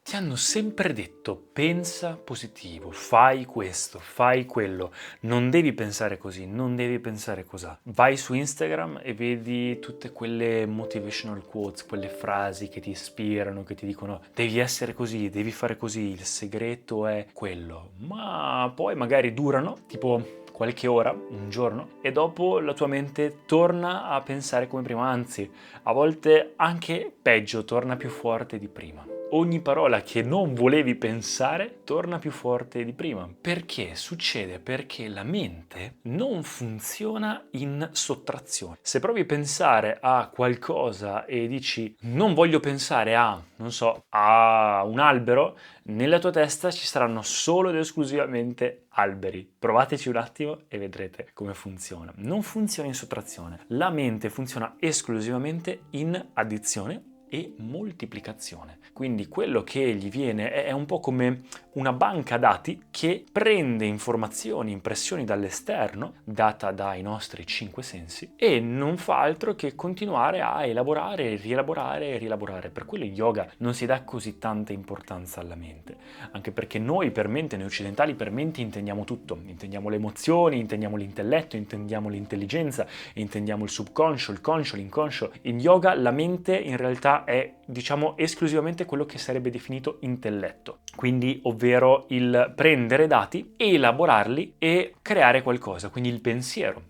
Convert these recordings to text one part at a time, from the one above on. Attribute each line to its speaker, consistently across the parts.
Speaker 1: Ti hanno sempre detto pensa positivo, fai questo, fai quello, non devi pensare così, non devi pensare così. Vai su Instagram e vedi tutte quelle motivational quotes, quelle frasi che ti ispirano, che ti dicono devi essere così, devi fare così, il segreto è quello. Ma poi magari durano, tipo qualche ora, un giorno, e dopo la tua mente torna a pensare come prima, anzi, a volte anche peggio, torna più forte di prima. Ogni parola che non volevi pensare torna più forte di prima. Perché succede? Perché la mente non funziona in sottrazione. Se provi a pensare a qualcosa e dici non voglio pensare a, non so, a un albero, nella tua testa ci saranno solo ed esclusivamente alberi. Provateci un attimo e vedrete come funziona. Non funziona in sottrazione. La mente funziona esclusivamente in addizione e moltiplicazione. Quindi quello che gli viene è un po' come una banca dati che prende informazioni, impressioni dall'esterno, data dai nostri cinque sensi, e non fa altro che continuare a elaborare, rielaborare e rielaborare. Per quello il yoga non si dà così tanta importanza alla mente, anche perché noi per mente, noi occidentali per mente intendiamo tutto, intendiamo le emozioni, intendiamo l'intelletto, intendiamo l'intelligenza, intendiamo il subconscio, il conscio, l'inconscio. In yoga la mente in realtà è, diciamo, esclusivamente quello che sarebbe definito intelletto, quindi ovvero il prendere dati, elaborarli e creare qualcosa, quindi il pensiero.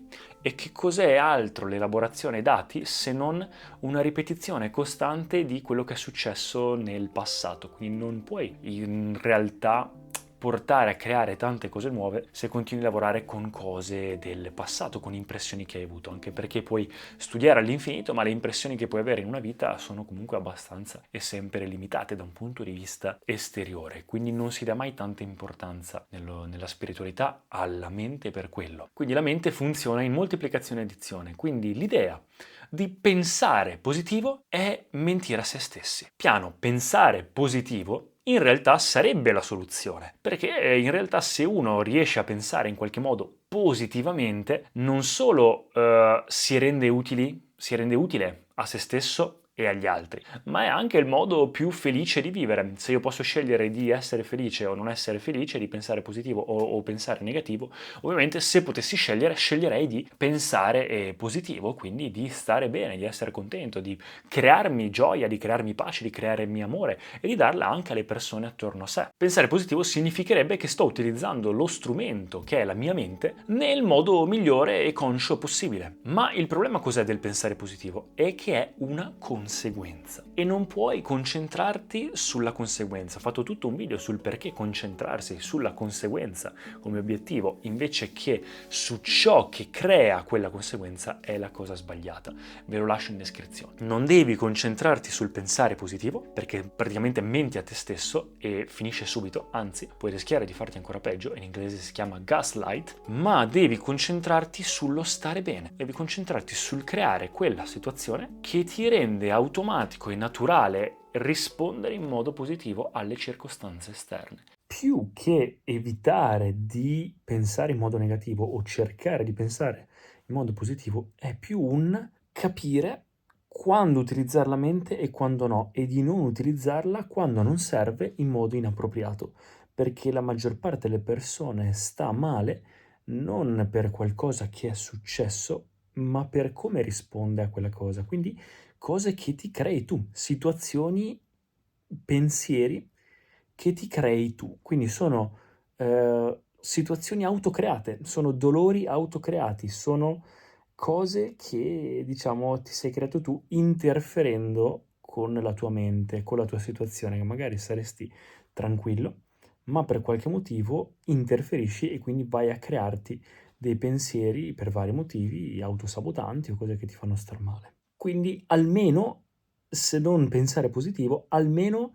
Speaker 1: E che cos'è altro l'elaborazione dati se non una ripetizione costante di quello che è successo nel passato? Quindi non puoi in realtà portare a creare tante cose nuove se continui a lavorare con cose del passato, con impressioni che hai avuto, anche perché puoi studiare all'infinito, ma le impressioni che puoi avere in una vita sono comunque abbastanza e sempre limitate da un punto di vista esteriore, quindi non si dà mai tanta importanza nella spiritualità alla mente per quello. Quindi la mente funziona in moltiplicazione e addizione, quindi l'idea di pensare positivo è mentire a se stessi. Piano pensare positivo in realtà sarebbe la soluzione, perché in realtà se uno riesce a pensare in qualche modo positivamente, non solo si rende utile a se stesso e agli altri, ma è anche il modo più felice di vivere. Se io posso scegliere di essere felice o non essere felice, di pensare positivo o pensare negativo, ovviamente se potessi scegliere, sceglierei di pensare positivo, quindi di stare bene, di essere contento, di crearmi gioia, di crearmi pace, di crearmi amore e di darla anche alle persone attorno a sé. Pensare positivo significherebbe che sto utilizzando lo strumento che è la mia mente nel modo migliore e conscio possibile. Ma il problema cos'è del pensare positivo? È che è una conseguenza e non puoi concentrarti sulla conseguenza. Ho fatto tutto un video sul perché concentrarsi sulla conseguenza come obiettivo invece che su ciò che crea quella conseguenza è la cosa sbagliata. Ve lo lascio in descrizione. Non devi concentrarti sul pensare positivo perché praticamente menti a te stesso e finisce subito, anzi puoi rischiare di farti ancora peggio, in inglese si chiama gaslight, ma devi concentrarti sullo stare bene, devi concentrarti sul creare quella situazione che ti rende automatico e naturale rispondere in modo positivo alle circostanze esterne. Più che evitare di pensare in modo negativo o cercare di pensare in modo positivo, è più un capire quando utilizzare la mente e quando no, e di non utilizzarla quando non serve in modo inappropriato, perché la maggior parte delle persone sta male non per qualcosa che è successo, ma per come risponde a quella cosa. Quindi cose che ti crei tu, situazioni, pensieri che ti crei tu. Quindi sono situazioni autocreate, sono dolori autocreati, sono cose che, diciamo, ti sei creato tu interferendo con la tua mente, con la tua situazione, che magari saresti tranquillo, ma per qualche motivo interferisci e quindi vai a crearti dei pensieri per vari motivi autosabotanti o cose che ti fanno star male. Quindi almeno, se non pensare positivo, almeno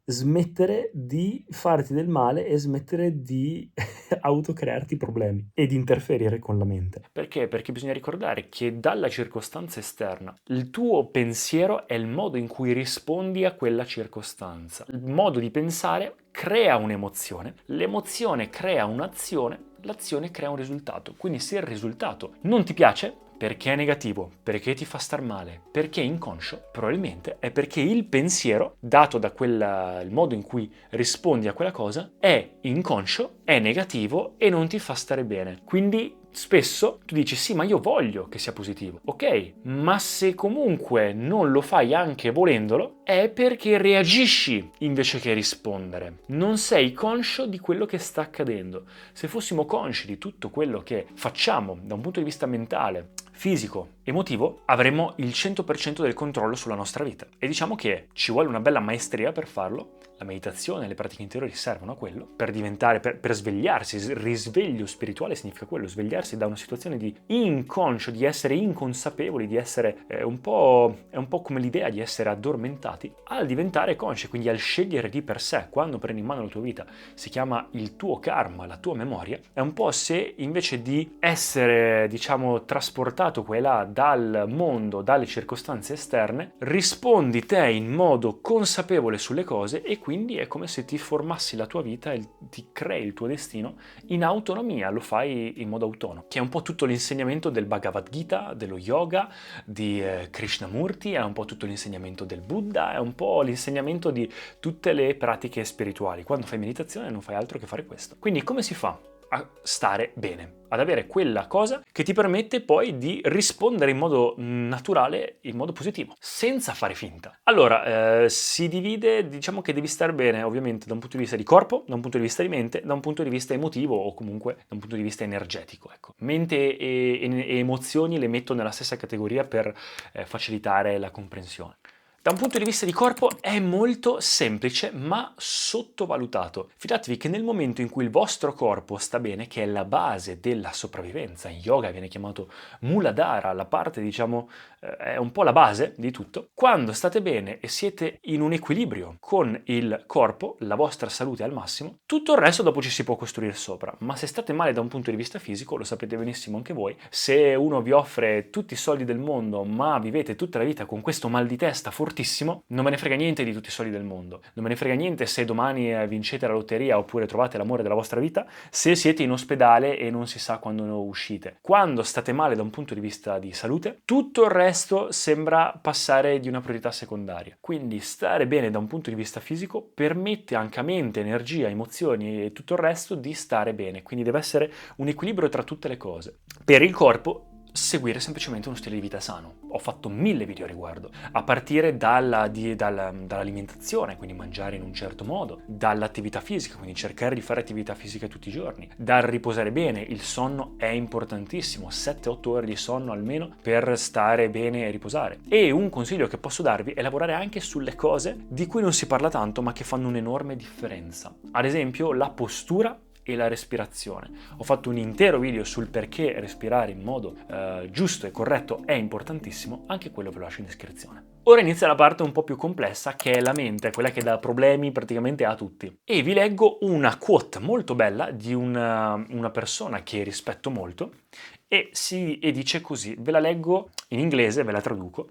Speaker 1: smettere di farti del male e smettere di autocrearti problemi e di interferire con la mente. Perché? Perché bisogna ricordare che dalla circostanza esterna il tuo pensiero è il modo in cui rispondi a quella circostanza. Il modo di pensare crea un'emozione, l'emozione crea un'azione, l'azione crea un risultato. Quindi se il risultato non ti piace, Perché è negativo? Perché ti fa star male? Perché è inconscio? Probabilmente è perché il pensiero, dato da il modo in cui rispondi a quella cosa, è inconscio, è negativo e non ti fa stare bene. Quindi spesso tu dici sì, ma io voglio che sia positivo, ok, ma se comunque non lo fai anche volendolo, è perché reagisci invece che rispondere. Non sei conscio di quello che sta accadendo. Se fossimo consci di tutto quello che facciamo da un punto di vista mentale, fisico, emotivo, avremo il 100% del controllo sulla nostra vita. E diciamo che ci vuole una bella maestria per farlo. La meditazione e le pratiche interiori servono a quello, per diventare, per svegliarsi. Il risveglio spirituale significa quello, svegliarsi da una situazione di inconscio, di essere inconsapevoli, di essere è un po' come l'idea di essere addormentati, al diventare consci, quindi al scegliere di per sé. Quando prendi in mano la tua vita, si chiama il tuo karma, la tua memoria, è un po' se invece di essere, diciamo, trasportato qua e là dal mondo, dalle circostanze esterne, rispondi te in modo consapevole sulle cose e quindi è come se ti formassi la tua vita e ti crei il tuo destino in autonomia, lo fai in modo autonomo, che è un po' tutto l'insegnamento del Bhagavad Gita, dello yoga, di Krishnamurti, è un po' tutto l'insegnamento del Buddha, è un po' l'insegnamento di tutte le pratiche spirituali. Quando fai meditazione non fai altro che fare questo. Quindi come si fa a stare bene, ad avere quella cosa che ti permette poi di rispondere in modo naturale, in modo positivo, senza fare finta? Allora, si divide, diciamo che devi stare bene ovviamente da un punto di vista di corpo, da un punto di vista di mente, da un punto di vista emotivo o comunque da un punto di vista energetico. Ecco. Mente e emozioni le metto nella stessa categoria per facilitare la comprensione. Da un punto di vista di corpo è molto semplice ma sottovalutato. Fidatevi che nel momento in cui il vostro corpo sta bene, che è la base della sopravvivenza, in yoga viene chiamato Muladhara, la parte diciamo è un po' la base di tutto, quando state bene e siete in un equilibrio con il corpo, la vostra salute è al massimo, tutto il resto dopo ci si può costruire sopra. Ma se state male da un punto di vista fisico, lo sapete benissimo anche voi, se uno vi offre tutti i soldi del mondo ma vivete tutta la vita con questo mal di testa fortissimo, non me ne frega niente di tutti i soldi del mondo, non me ne frega niente se domani vincete la lotteria oppure trovate l'amore della vostra vita, se siete in ospedale e non si sa quando uscite. Quando state male da un punto di vista di salute, tutto il resto sembra passare di una priorità secondaria. Quindi stare bene da un punto di vista fisico permette anche a mente, energia, emozioni e tutto il resto di stare bene, quindi deve essere un equilibrio tra tutte le cose. Per il corpo seguire semplicemente uno stile di vita sano. Ho fatto 1000 video a riguardo, a partire dall'alimentazione, quindi mangiare in un certo modo, dall'attività fisica, quindi cercare di fare attività fisica tutti i giorni, dal riposare bene. Il sonno è importantissimo, 7-8 ore di sonno almeno per stare bene e riposare. E un consiglio che posso darvi è lavorare anche sulle cose di cui non si parla tanto ma che fanno un'enorme differenza. Ad esempio la postura e la respirazione. Ho fatto un intero video sul perché respirare in modo giusto e corretto è importantissimo, anche quello ve lo lascio in descrizione. Ora inizia la parte un po' più complessa, che è la mente, quella che dà problemi praticamente a tutti. E vi leggo una quote molto bella di una persona che rispetto molto e dice così, ve la leggo in inglese, ve la traduco,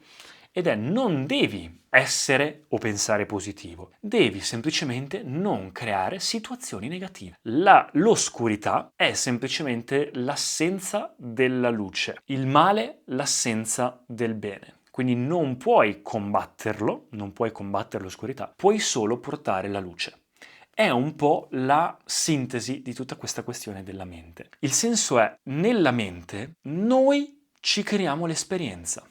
Speaker 1: ed è: non devi essere o pensare positivo, devi semplicemente non creare situazioni negative. L'oscurità è semplicemente l'assenza della luce, il male l'assenza del bene. Quindi non puoi combatterlo, non puoi combattere l'oscurità, puoi solo portare la luce. È un po' la sintesi di tutta questa questione della mente. Il senso è, nella mente noi ci creiamo l'esperienza.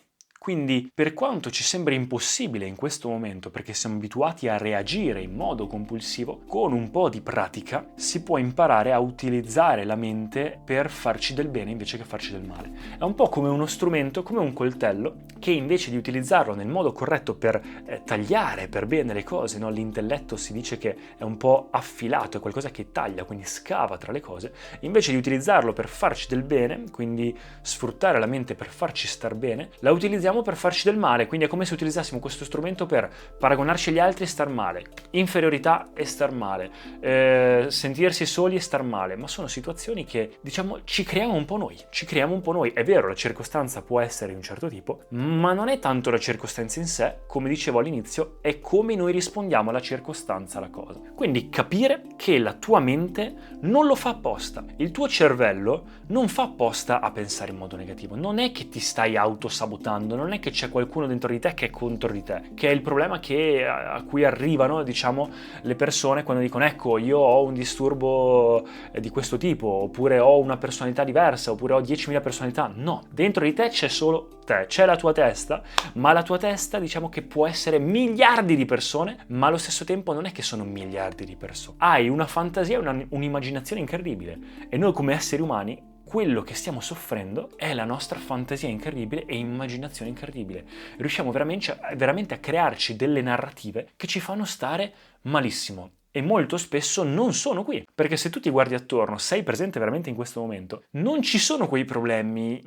Speaker 1: Quindi, per quanto ci sembra impossibile in questo momento, perché siamo abituati a reagire in modo compulsivo, con un po' di pratica si può imparare a utilizzare la mente per farci del bene invece che farci del male. È un po' come uno strumento, come un coltello, che invece di utilizzarlo nel modo corretto per tagliare per bene le cose, no? L'intelletto si dice che è un po' affilato, è qualcosa che taglia, quindi scava tra le cose, invece di utilizzarlo per farci del bene, quindi sfruttare la mente per farci star bene, la utilizziamo utilizziamo per farci del male, quindi è come se utilizzassimo questo strumento per paragonarci agli altri e star male, inferiorità e star male, sentirsi soli e star male, ma sono situazioni che, diciamo, ci creiamo un po' noi. È vero, la circostanza può essere di un certo tipo, ma non è tanto la circostanza in sé, come dicevo all'inizio, è come noi rispondiamo alla circostanza, alla cosa. Quindi capire che la tua mente non lo fa apposta, il tuo cervello non fa apposta a pensare in modo negativo, non è che ti stai autosabotando, non è che c'è qualcuno dentro di te che è contro di te, che è il problema a cui arrivano, diciamo, le persone quando dicono ecco io ho un disturbo di questo tipo, oppure ho una personalità diversa, oppure ho 10.000 personalità. No, dentro di te c'è solo te, c'è la tua testa, ma la tua testa, diciamo, che può essere miliardi di persone, ma allo stesso tempo non è che sono miliardi di persone. Hai una fantasia, un'immaginazione incredibile, e noi come esseri umani quello che stiamo soffrendo è la nostra fantasia incredibile e immaginazione incredibile. Riusciamo veramente a crearci delle narrative che ci fanno stare malissimo. E molto spesso non sono qui, perché se tu ti guardi attorno, sei presente veramente in questo momento, non ci sono quei problemi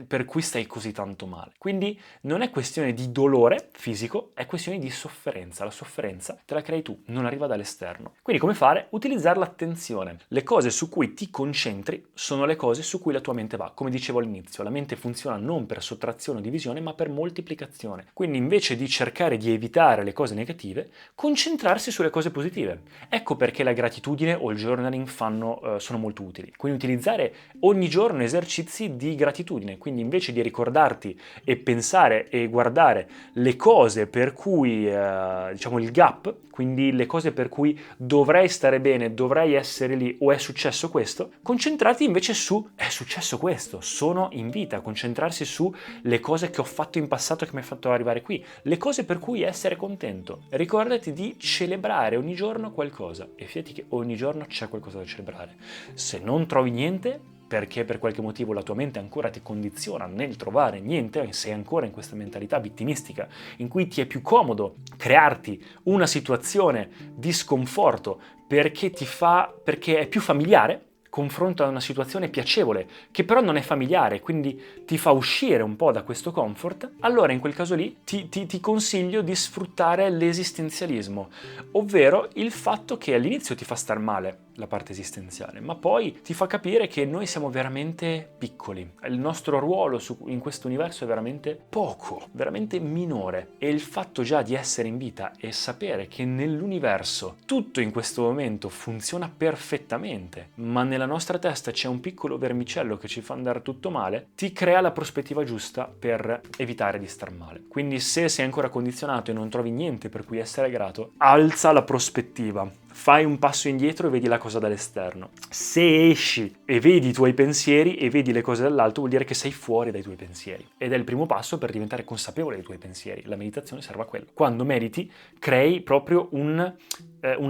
Speaker 1: per cui stai così tanto male. Quindi non è questione di dolore fisico, è questione di sofferenza. La sofferenza te la crei tu, non arriva dall'esterno. Quindi come fare? Utilizzare l'attenzione. Le cose su cui ti concentri sono le cose su cui la tua mente va. Come dicevo all'inizio, la mente funziona non per sottrazione o divisione, ma per moltiplicazione. Quindi invece di cercare di evitare le cose negative, concentrarsi sulle cose positive. Ecco perché la gratitudine o il journaling sono molto utili. Quindi utilizzare ogni giorno esercizi di gratitudine, quindi invece di ricordarti e pensare e guardare le cose per cui, diciamo, il gap, quindi le cose per cui dovrei stare bene, dovrei essere lì o è successo questo, concentrati invece su è successo questo, sono in vita, concentrarsi su le cose che ho fatto in passato che mi ha fatto arrivare qui, le cose per cui essere contento. Ricordati di celebrare ogni giorno qualcosa e fidati che ogni giorno c'è qualcosa da celebrare. Se non trovi niente, perché per qualche motivo la tua mente ancora ti condiziona nel trovare niente, sei ancora in questa mentalità vittimistica in cui ti è più comodo crearti una situazione di sconforto perché è più familiare, confronto a una situazione piacevole che però non è familiare, quindi ti fa uscire un po' da questo comfort, allora in quel caso lì ti consiglio di sfruttare l'esistenzialismo, ovvero il fatto che all'inizio ti fa star male la parte esistenziale, ma poi ti fa capire che noi siamo veramente piccoli, il nostro ruolo in questo universo è veramente poco, veramente minore, e il fatto già di essere in vita e sapere che nell'universo tutto in questo momento funziona perfettamente, ma nella nostra testa c'è un piccolo vermicello che ci fa andare tutto male, ti crea la prospettiva giusta per evitare di star male. Quindi se sei ancora condizionato e non trovi niente per cui essere grato, alza la prospettiva. Fai un passo indietro e vedi la cosa dall'esterno. Se esci e vedi i tuoi pensieri e vedi le cose dall'alto, vuol dire che sei fuori dai tuoi pensieri. Ed è il primo passo per diventare consapevole dei tuoi pensieri. La meditazione serve a quello. Quando mediti, crei proprio una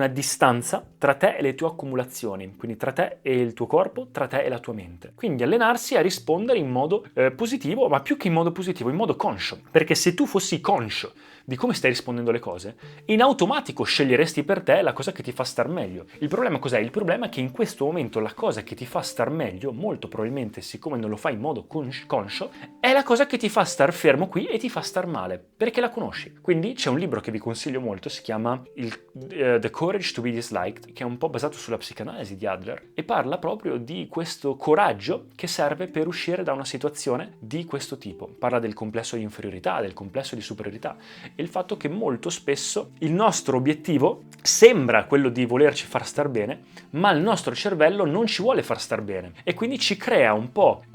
Speaker 1: distanza tra te e le tue accumulazioni, quindi tra te e il tuo corpo, tra te e la tua mente. Quindi allenarsi a rispondere in modo positivo, ma più che in modo positivo, in modo conscio. Perché se tu fossi conscio di come stai rispondendo alle cose, in automatico sceglieresti per te la cosa che ti fa star meglio. Il problema cos'è? Il problema è che in questo momento la cosa che ti fa star meglio, molto probabilmente siccome non lo fai in modo conscio, è la cosa che ti fa star fermo qui e ti fa star male, perché la conosci. Quindi c'è un libro che vi consiglio molto, si chiama The Courage to be Disliked, che è un po' basato sulla psicanalisi di Adler, e parla proprio di questo coraggio che serve per uscire da una situazione di questo tipo. Parla del complesso di inferiorità, del complesso di superiorità, e il fatto che molto spesso il nostro obiettivo sembra quello di volerci far star bene, ma il nostro cervello non ci vuole far star bene e quindi ci crea un po'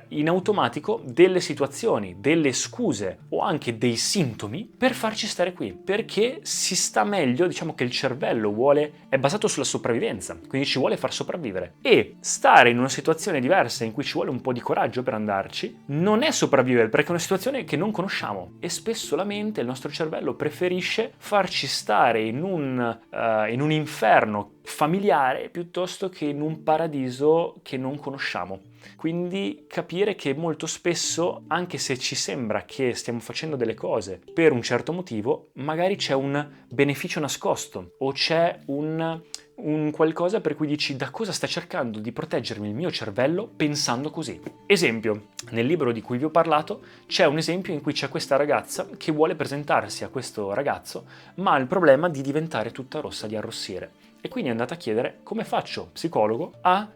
Speaker 1: in automatico delle situazioni, delle scuse o anche dei sintomi per farci stare qui, perché si sta meglio, diciamo che il cervello è basato sulla sopravvivenza, quindi ci vuole far sopravvivere, e stare in una situazione diversa in cui ci vuole un po' di coraggio per andarci non è sopravvivere, perché è una situazione che non conosciamo e spesso la mente, il nostro cervello preferisce farci stare in un inferno familiare piuttosto che in un paradiso che non conosciamo. Quindi capire che molto spesso, anche se ci sembra che stiamo facendo delle cose per un certo motivo, magari c'è un beneficio nascosto o c'è un qualcosa per cui dici da cosa sta cercando di proteggermi il mio cervello pensando così. Esempio, nel libro di cui vi ho parlato c'è un esempio in cui c'è questa ragazza che vuole presentarsi a questo ragazzo, ma ha il problema di diventare tutta rossa, di arrossire. E quindi è andata a chiedere come faccio, psicologo, a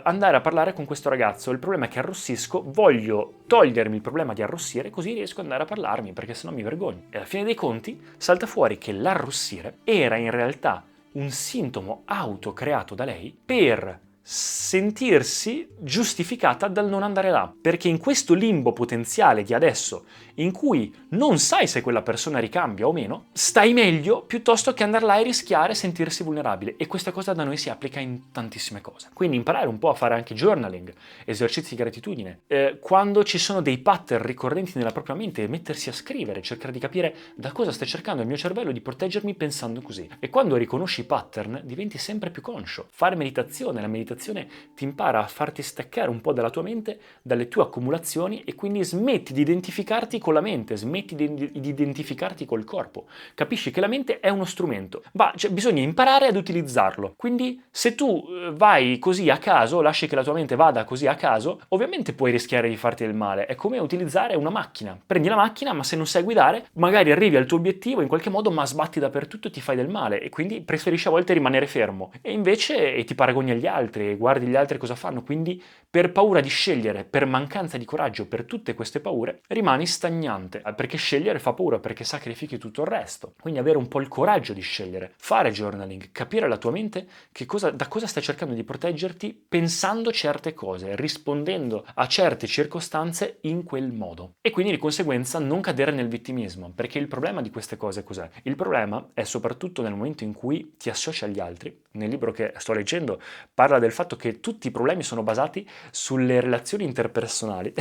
Speaker 1: andare a parlare con questo ragazzo. Il problema è che arrossisco, voglio togliermi il problema di arrossire così riesco ad andare a parlarmi perché sennò mi vergogno. E alla fine dei conti salta fuori che l'arrossire era in realtà un sintomo autocreato da lei per sentirsi giustificata dal non andare là, perché in questo limbo potenziale di adesso, in cui non sai se quella persona ricambia o meno, stai meglio piuttosto che andare là e rischiare e sentirsi vulnerabile. E questa cosa da noi si applica in tantissime cose. Quindi imparare un po' a fare anche journaling, esercizi di gratitudine, quando ci sono dei pattern ricorrenti nella propria mente, mettersi a scrivere, cercare di capire da cosa sta cercando il mio cervello di proteggermi pensando così. E quando riconosci i pattern diventi sempre più conscio. Fare meditazione, la meditazione ti impara a farti staccare un po' dalla tua mente, dalle tue accumulazioni e quindi smetti di identificarti con la mente, smetti di identificarti col corpo. Capisci che la mente è uno strumento, cioè, bisogna imparare ad utilizzarlo. Quindi se tu vai così a caso, lasci che la tua mente vada così a caso, ovviamente puoi rischiare di farti del male. È come utilizzare una macchina. Prendi la macchina, ma se non sai guidare, magari arrivi al tuo obiettivo in qualche modo, ma sbatti dappertutto e ti fai del male e quindi preferisci a volte rimanere fermo. E invece ti paragoni agli altri, guardi gli altri cosa fanno, quindi per paura di scegliere, per mancanza di coraggio, per tutte queste paure, rimani stagnante, perché scegliere fa paura, perché sacrifichi tutto il resto. Quindi avere un po' il coraggio di scegliere, fare journaling, capire la tua mente da cosa stai cercando di proteggerti pensando certe cose, rispondendo a certe circostanze in quel modo. E quindi di conseguenza non cadere nel vittimismo, perché il problema di queste cose cos'è? Il problema è soprattutto nel momento in cui ti associ agli altri. Nel libro che sto leggendo parla del fatto che tutti i problemi sono basati sulle relazioni interpersonali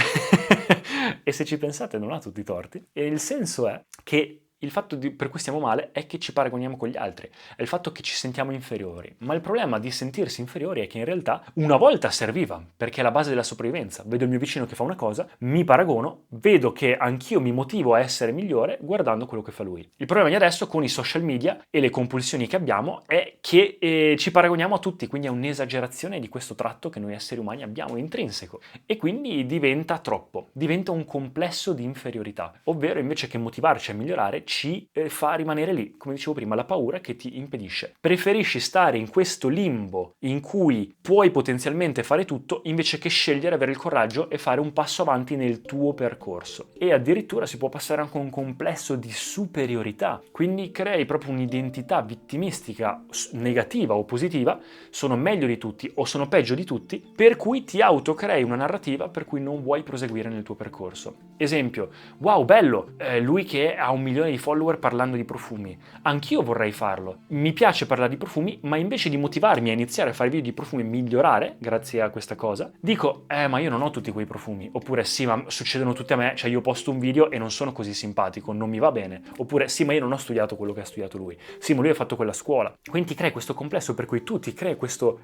Speaker 1: e se ci pensate non ha tutti i torti. E il senso è che il fatto per cui stiamo male è che ci paragoniamo con gli altri, è il fatto che ci sentiamo inferiori. Ma il problema di sentirsi inferiori è che in realtà una volta serviva, perché è la base della sopravvivenza. Vedo il mio vicino che fa una cosa, mi paragono, vedo che anch'io mi motivo a essere migliore guardando quello che fa lui. Il problema di adesso con i social media e le compulsioni che abbiamo è che ci paragoniamo a tutti, quindi è un'esagerazione di questo tratto che noi esseri umani abbiamo intrinseco e quindi diventa troppo, diventa un complesso di inferiorità, ovvero invece che motivarci a migliorare ci fa rimanere lì, come dicevo prima, la paura che ti impedisce. Preferisci stare in questo limbo in cui puoi potenzialmente fare tutto invece che scegliere, avere il coraggio e fare un passo avanti nel tuo percorso. E addirittura si può passare anche a un complesso di superiorità, quindi crei proprio un'identità vittimistica negativa o positiva, sono meglio di tutti o sono peggio di tutti, per cui ti autocrei una narrativa per cui non vuoi proseguire nel tuo percorso. Esempio, wow, bello, lui che ha 1 milione di follower parlando di profumi, anch'io vorrei farlo, mi piace parlare di profumi, ma invece di motivarmi a iniziare a fare video di profumi e migliorare grazie a questa cosa, dico ma io non ho tutti quei profumi, oppure sì ma succedono tutti a me, cioè io posto un video e non sono così simpatico, non mi va bene, oppure sì ma io non ho studiato quello che ha studiato lui, sì ma lui ha fatto quella scuola, quindi ti crei questo complesso per cui tu ti crei questo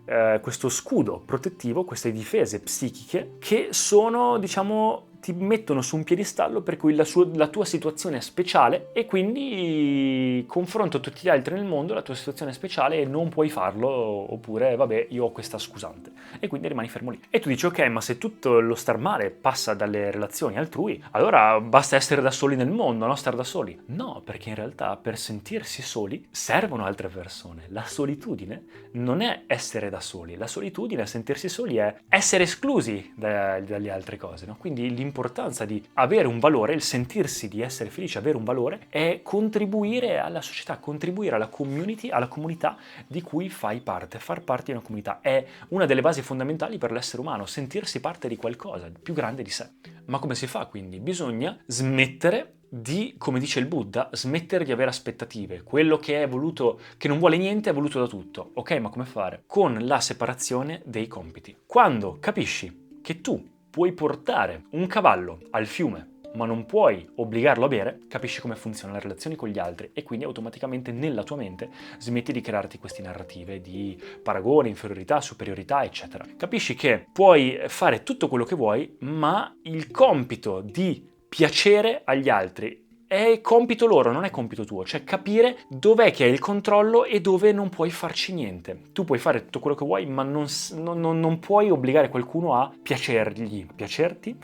Speaker 1: scudo protettivo, queste difese psichiche che sono, diciamo, ti mettono su un piedistallo per cui la tua situazione è speciale e quindi confronto tutti gli altri nel mondo, la tua situazione è speciale e non puoi farlo, oppure vabbè io ho questa scusante e quindi rimani fermo lì. E tu dici ok, ma se tutto lo star male passa dalle relazioni altrui, allora basta essere da soli nel mondo, no? Star da soli. No, perché in realtà per sentirsi soli servono altre persone. La solitudine non è essere da soli, la solitudine, sentirsi soli è essere esclusi dalle altre cose, no? Quindi l'importanza di avere un valore, il sentirsi di essere felice, avere un valore, è contribuire alla società, contribuire alla community, alla comunità di cui fai parte. Far parte di una comunità è una delle basi fondamentali per l'essere umano, sentirsi parte di qualcosa più grande di sé. Ma come si fa quindi? Bisogna smettere di, come dice il Buddha, smettere di avere aspettative. Quello che è voluto, che non vuole niente, è voluto da tutto. Ok, ma come fare? Con la separazione dei compiti. Quando capisci che tu puoi portare un cavallo al fiume, ma non puoi obbligarlo a bere, capisci come funzionano le relazioni con gli altri e quindi automaticamente nella tua mente smetti di crearti queste narrative di paragone, inferiorità, superiorità, eccetera. Capisci che puoi fare tutto quello che vuoi, ma il compito di piacere agli altri è compito loro, non è compito tuo, cioè capire dov'è che hai il controllo e dove non puoi farci niente. Tu puoi fare tutto quello che vuoi, ma non puoi obbligare qualcuno a piacerti,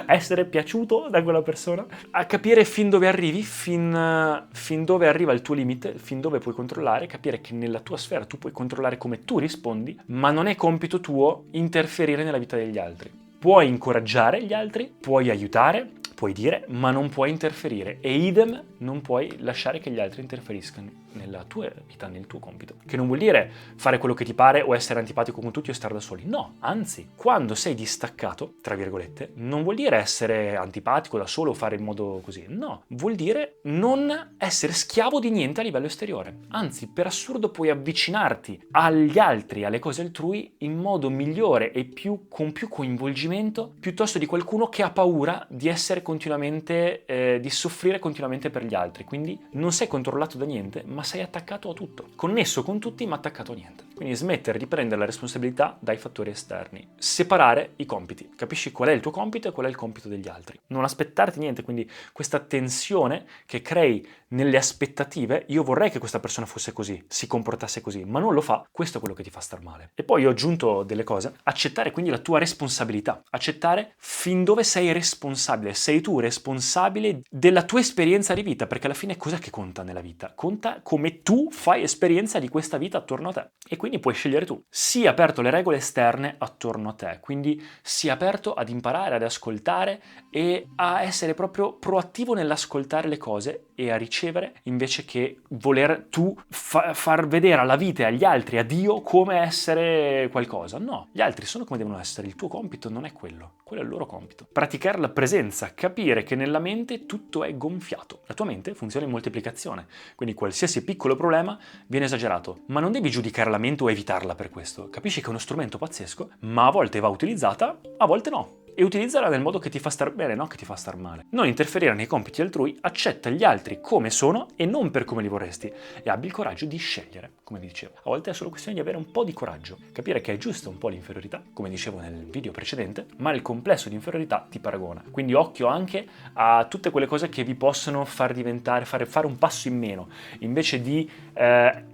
Speaker 1: a essere piaciuto da quella persona, a capire fin dove arrivi, fin dove arriva il tuo limite, fin dove puoi controllare, capire che nella tua sfera tu puoi controllare come tu rispondi, ma non è compito tuo interferire nella vita degli altri. Puoi incoraggiare gli altri, puoi aiutare, puoi dire, ma non puoi interferire, e idem non puoi lasciare che gli altri interferiscano nella tua vita, nel tuo compito. Che non vuol dire fare quello che ti pare o essere antipatico con tutti o stare da soli. No, anzi, quando sei distaccato, tra virgolette, non vuol dire essere antipatico da solo o fare in modo così. No, vuol dire non essere schiavo di niente a livello esteriore. Anzi, per assurdo puoi avvicinarti agli altri, alle cose altrui, in modo migliore e con più coinvolgimento, piuttosto di qualcuno che ha paura di essere continuamente, di soffrire continuamente per gli altri. Quindi non sei controllato da niente, ma sei attaccato a tutto. Connesso con tutti, ma attaccato a niente. Quindi smettere di prendere la responsabilità dai fattori esterni. Separare i compiti. Capisci qual è il tuo compito e qual è il compito degli altri. Non aspettarti niente, quindi questa tensione che crei nelle aspettative, io vorrei che questa persona fosse così, si comportasse così, ma non lo fa, questo è quello che ti fa star male. E poi ho aggiunto delle cose, accettare quindi la tua responsabilità, accettare fin dove sei responsabile, sei tu responsabile della tua esperienza di vita, perché alla fine cos'è che conta nella vita? Conta come tu fai esperienza di questa vita attorno a te, e quindi puoi scegliere tu. Sii aperto alle regole esterne attorno a te, quindi sii aperto ad imparare, ad ascoltare e a essere proprio proattivo nell'ascoltare le cose e a ricevere, invece che voler tu far vedere alla vita e agli altri, a Dio, come essere qualcosa. No, gli altri sono come devono essere, il tuo compito non è quello è il loro compito. Praticare la presenza, capire che nella mente tutto è gonfiato. La tua mente funziona in moltiplicazione, quindi qualsiasi piccolo problema viene esagerato, ma non devi giudicare la mente o evitarla per questo. Capisci che è uno strumento pazzesco, ma a volte va utilizzata, a volte no. E utilizzala nel modo che ti fa star bene, non che ti fa star male. Non interferire nei compiti altrui, accetta gli altri come sono e non per come li vorresti, e abbi il coraggio di scegliere, come vi dicevo. A volte è solo questione di avere un po' di coraggio, capire che è giusto un po' l'inferiorità, come dicevo nel video precedente, ma il complesso di inferiorità ti paragona. Quindi occhio anche a tutte quelle cose che vi possono far diventare, fare un passo in meno, invece di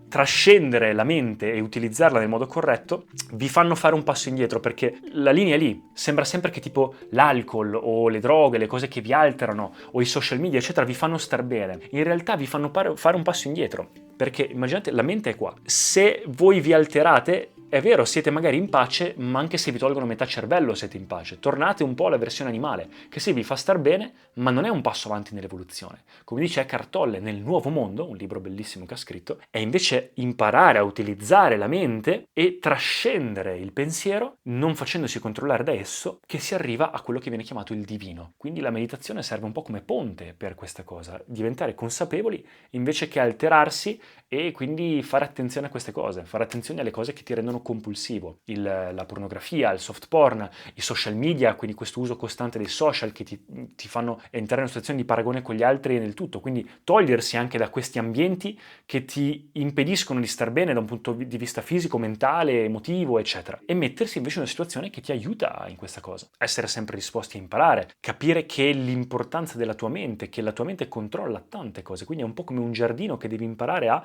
Speaker 1: trascendere la mente e utilizzarla nel modo corretto, vi fanno fare un passo indietro, perché la linea è lì. Sembra sempre che tipo l'alcol o le droghe, le cose che vi alterano o i social media eccetera vi fanno star bene. In realtà vi fanno fare un passo indietro, perché immaginate, la mente è qua. Se voi vi alterate, è vero, siete magari in pace, ma anche se vi tolgono metà cervello siete in pace. Tornate un po' alla versione animale, che sì, vi fa star bene, ma non è un passo avanti nell'evoluzione. Come dice Eckhart Tolle nel Nuovo Mondo, un libro bellissimo che ha scritto, è invece imparare a utilizzare la mente e trascendere il pensiero, non facendosi controllare da esso, che si arriva a quello che viene chiamato il divino. Quindi la meditazione serve un po' come ponte per questa cosa, diventare consapevoli invece che alterarsi, e quindi fare attenzione a queste cose, fare attenzione alle cose che ti rendono compulsivo, la pornografia, il soft porn, i social media, quindi questo uso costante dei social che ti fanno entrare in una situazione di paragone con gli altri e nel tutto, quindi togliersi anche da questi ambienti che ti impediscono di star bene da un punto di vista fisico, mentale, emotivo, eccetera, e mettersi invece in una situazione che ti aiuta in questa cosa, essere sempre disposti a imparare, capire che l'importanza della tua mente, che la tua mente controlla tante cose, quindi è un po' come un giardino che devi imparare a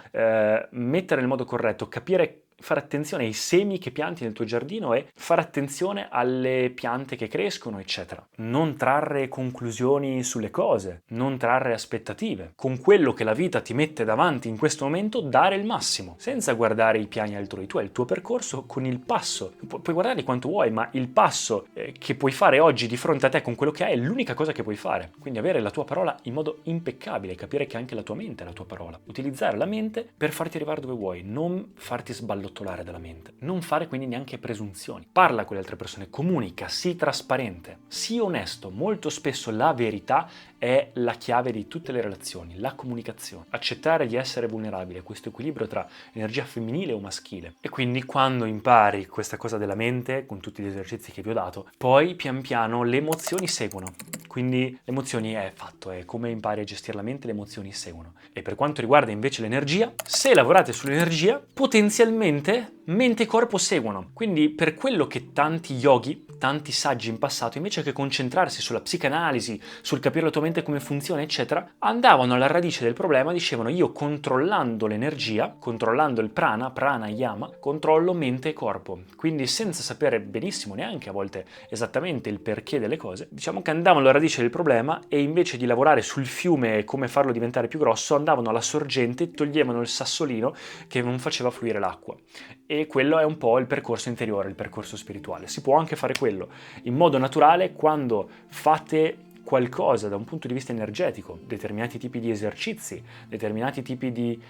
Speaker 1: mettere nel modo corretto, capire, fare attenzione ai semi che pianti nel tuo giardino e fare attenzione alle piante che crescono, eccetera. Non trarre conclusioni sulle cose, non trarre aspettative. Con quello che la vita ti mette davanti in questo momento, dare il massimo, senza guardare i piani altrui. Tu hai il tuo percorso con il passo. Puoi guardarli quanto vuoi, ma il passo che puoi fare oggi di fronte a te con quello che hai è l'unica cosa che puoi fare. Quindi avere la tua parola in modo impeccabile, capire che anche la tua mente è la tua parola. Utilizzare la mente per farti arrivare dove vuoi, non farti sballottolare dalla mente. Non fare quindi neanche presunzioni. Parla con le altre persone, comunica, sii trasparente, sii onesto. Molto spesso la verità è la chiave di tutte le relazioni, la comunicazione. Accettare di essere vulnerabile, questo equilibrio tra energia femminile o maschile. E quindi quando impari questa cosa della mente, con tutti gli esercizi che vi ho dato, poi pian piano le emozioni seguono. Quindi le emozioni è fatto, è come impari a gestire la mente, le emozioni seguono. E per quanto riguarda invece l'energia, se lavorate sull'energia, potenzialmente mente e corpo seguono. Quindi per quello che tanti yogi, tanti saggi in passato, invece che concentrarsi sulla psicanalisi, sul capire la tua mente come funziona, eccetera, andavano alla radice del problema, dicevano io controllando l'energia, controllando il prana, prana, yama, controllo mente e corpo. Quindi senza sapere benissimo neanche a volte esattamente il perché delle cose, diciamo che andavano alla radice del problema e invece di lavorare sul fiume e come farlo diventare più grosso, andavano alla sorgente e toglievano il sassolino che non faceva fluire l'acqua. E quello è un po' il percorso interiore, il percorso spirituale. Si può anche fare quello in modo naturale quando fate qualcosa da un punto di vista energetico, determinati tipi di esercizi, determinati tipi di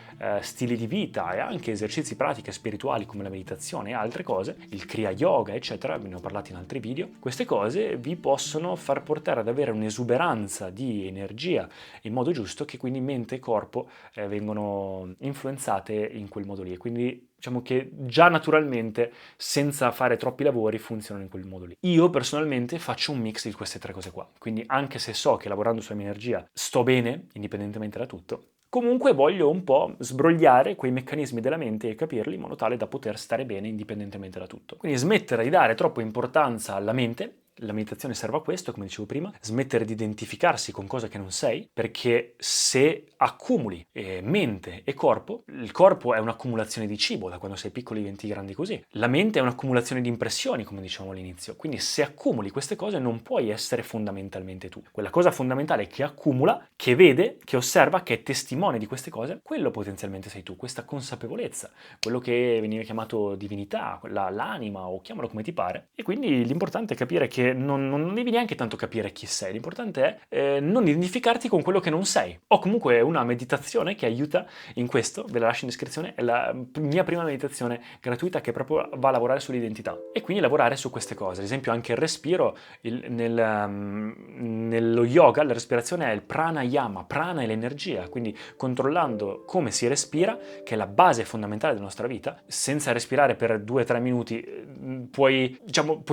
Speaker 1: stili di vita e anche esercizi pratiche spirituali come la meditazione e altre cose, il Kriya Yoga, eccetera, ve ne ho parlato in altri video. Queste cose vi possono far portare ad avere un'esuberanza di energia in modo giusto, che quindi mente e corpo vengono influenzate in quel modo lì. E quindi diciamo che già naturalmente, senza fare troppi lavori, funzionano in quel modo lì. Io personalmente faccio un mix di queste tre cose qua, quindi anche se so che lavorando sulla mia energia sto bene, indipendentemente da tutto, comunque voglio un po' sbrogliare quei meccanismi della mente e capirli in modo tale da poter stare bene indipendentemente da tutto. Quindi smettere di dare troppa importanza alla mente. La meditazione serve a questo, come dicevo prima, smettere di identificarsi con cosa che non sei, perché se accumuli mente e corpo, il corpo è un'accumulazione di cibo, da quando sei piccolo diventi grandi così, la mente è un'accumulazione di impressioni, come dicevamo all'inizio, quindi se accumuli queste cose non puoi essere fondamentalmente tu. Quella cosa fondamentale che accumula, che vede, che osserva, che è testimone di queste cose, quello potenzialmente sei tu, questa consapevolezza, quello che veniva chiamato divinità, l'anima o chiamalo come ti pare, e quindi l'importante è capire che non devi neanche tanto capire chi sei, l'importante è non identificarti con quello che non sei. Ho comunque una meditazione che aiuta in questo, ve la lascio in descrizione, è la mia prima meditazione gratuita che proprio va a lavorare sull'identità e quindi lavorare su queste cose, ad esempio anche il respiro, nello yoga la respirazione è il pranayama, prana è l'energia, quindi controllando come si respira, che è la base fondamentale della nostra vita, senza respirare per 2-3 minuti puoi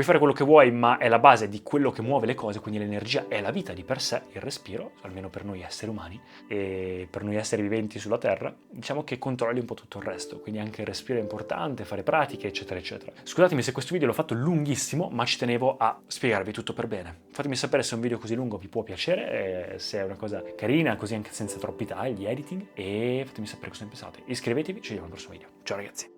Speaker 1: fare quello che vuoi, ma è la base di quello che muove le cose, quindi l'energia è la vita di per sé, il respiro, almeno per noi esseri umani e per noi esseri viventi sulla Terra, diciamo che controlli un po' tutto il resto, quindi anche il respiro è importante, fare pratiche, eccetera, eccetera. Scusatemi se questo video l'ho fatto lunghissimo, ma ci tenevo a spiegarvi tutto per bene. Fatemi sapere se un video così lungo vi può piacere, se è una cosa carina, così anche senza troppi tagli, editing, e fatemi sapere cosa ne pensate. Iscrivetevi, ci vediamo al prossimo video. Ciao ragazzi!